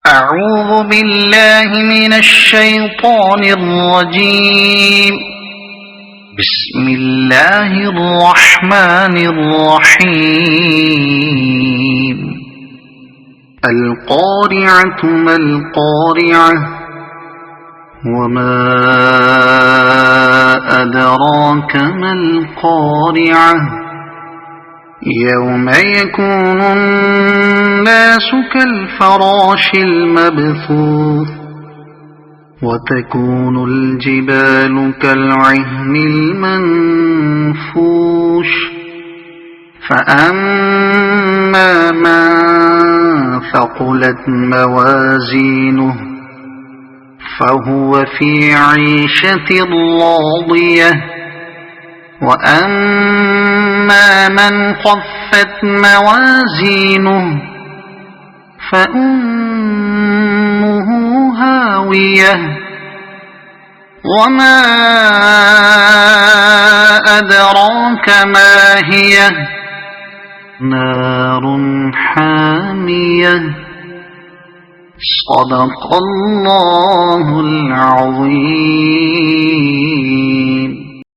أعوذ بالله من الشيطان الرجيم. بسم الله الرحمن الرحيم. القارعة ما القارعة وما أدراك ما القارعة يوم يكون الناس كالفراش المبثوث وتكون الجبال كالعهن المنفوش فأما من ثقلت موازينه فهو في عيشة راضية وأما من خفت موازينه فأمه هاوية وما أدراك ما هي نار حامية. صدق الله العظيم.